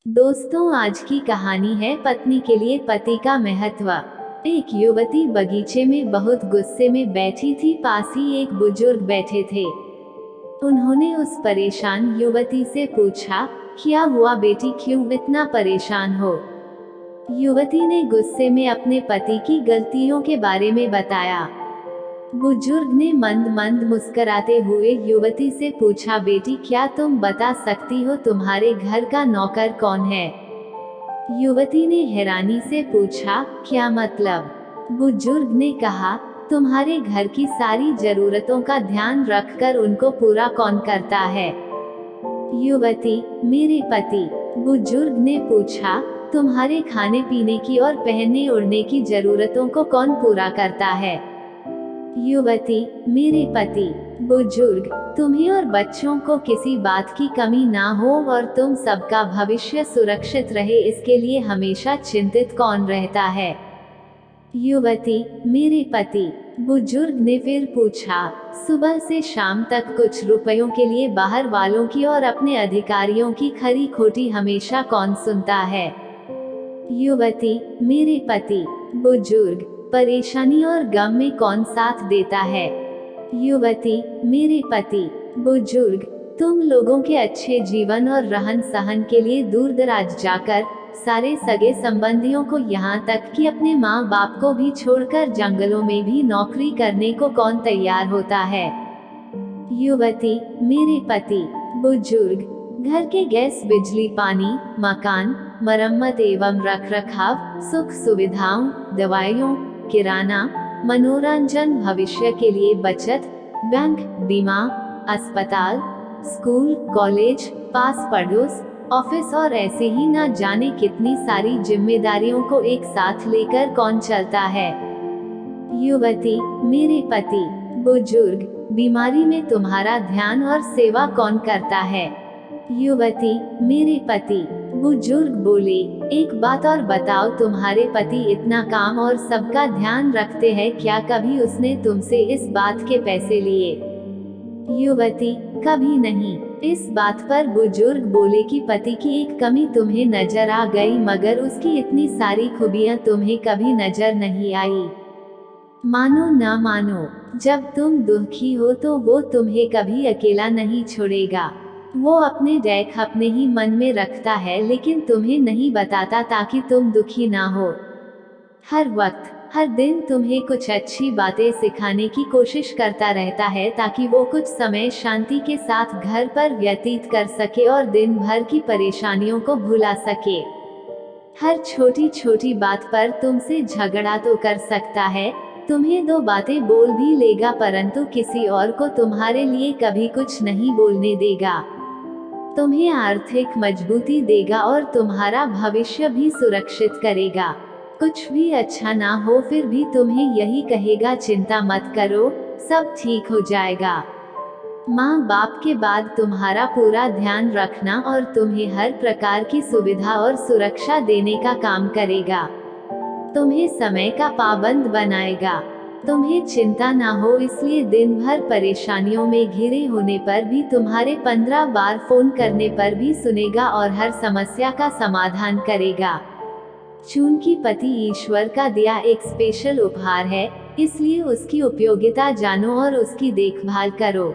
दोस्तों, आज की कहानी है पत्नी के लिए पति का महत्व। एक युवती बगीचे में बहुत गुस्से में बैठी थी। पास ही एक बुजुर्ग बैठे थे। उन्होंने उस परेशान युवती से पूछा, क्या हुआ बेटी, क्यों इतना परेशान हो? युवती ने गुस्से में अपने पति की गलतियों के बारे में बताया। बुजुर्ग ने मंद मंद मुस्कुराते हुए युवती से पूछा, बेटी क्या तुम बता सकती हो तुम्हारे घर का नौकर कौन है? युवती ने हैरानी से पूछा, क्या मतलब? बुजुर्ग ने कहा, तुम्हारे घर की सारी जरूरतों का ध्यान रखकर उनको पूरा कौन करता है? युवती, मेरे पति। बुजुर्ग ने पूछा, तुम्हारे खाने पीने की और पहनने ओढ़ने की जरूरतों को कौन पूरा करता है? युवती, मेरे पति। बुजुर्ग, तुम्हें और बच्चों को किसी बात की कमी ना हो और तुम सबका भविष्य सुरक्षित रहे, इसके लिए हमेशा चिंतित कौन रहता है? युवती, मेरे पति। बुजुर्ग ने फिर पूछा, सुबह से शाम तक कुछ रुपयों के लिए बाहर वालों की और अपने अधिकारियों की खरी खोटी हमेशा कौन सुनता है? युवती, मेरे पति। बुजुर्ग, परेशानी और गम में कौन साथ देता है? युवती, मेरे पति। बुजुर्ग, तुम लोगों के अच्छे जीवन और रहन सहन के लिए दूर दराज जाकर सारे सगे संबंधियों को यहाँ तक कि अपने माँ बाप को भी छोड़कर जंगलों में भी नौकरी करने को कौन तैयार होता है? युवती, मेरे पति। बुजुर्ग, घर के गैस बिजली पानी मकान मरम्मत एवं रखरखाव, सुख सुविधाओं, दवाइयों, किराना, मनोरंजन, भविष्य के लिए बचत, बैंक, बीमा, अस्पताल, स्कूल, कॉलेज, पास पड़ोस, ऑफिस और ऐसे ही ना जाने कितनी सारी जिम्मेदारियों को एक साथ लेकर कौन चलता है? युवती, मेरे पति। बुजुर्ग, बीमारी में तुम्हारा ध्यान और सेवा कौन करता है? युवती, मेरे पति। बुजुर्ग बोले, एक बात और बताओ, तुम्हारे पति इतना काम और सबका ध्यान रखते हैं, क्या कभी उसने तुमसे इस बात के पैसे लिए? युवती, कभी नहीं। इस बात पर बुजुर्ग बोले कि पति की एक कमी तुम्हें नजर आ गई, मगर उसकी इतनी सारी खूबियां तुम्हें कभी नजर नहीं आई। मानो ना मानो, जब तुम दुखी हो तो वो तुम्हें कभी अकेला नहीं छोड़ेगा। वो अपने डैक अपने ही मन में रखता है, लेकिन तुम्हें नहीं बताता ताकि तुम दुखी ना हो। हर वक्त हर दिन तुम्हें कुछ अच्छी बातें सिखाने की कोशिश करता रहता है ताकि वो कुछ समय शांति के साथ घर पर व्यतीत कर सके और दिन भर की परेशानियों को भुला सके। हर छोटी छोटी बात पर तुमसे झगड़ा तो कर सकता है, तुम्हें दो बातें बोल भी लेगा, परंतु किसी और को तुम्हारे लिए कभी कुछ नहीं बोलने देगा। तुम्हें आर्थिक मजबूती देगा और तुम्हारा भविष्य भी सुरक्षित करेगा। कुछ भी अच्छा ना हो फिर भी तुम्हें यही कहेगा, चिंता मत करो, सब ठीक हो जाएगा। माँ बाप के बाद तुम्हारा पूरा ध्यान रखना और तुम्हें हर प्रकार की सुविधा और सुरक्षा देने का काम करेगा। तुम्हें समय का पाबंद बनाएगा। तुम्हें चिंता ना हो, इसलिए दिन भर परेशानियों में घिरे होने पर भी तुम्हारे 15 बार फोन करने पर भी सुनेगा और हर समस्या का समाधान करेगा। चूंकि पति ईश्वर का दिया एक स्पेशल उपहार है, इसलिए उसकी उपयोगिता जानो और उसकी देखभाल करो।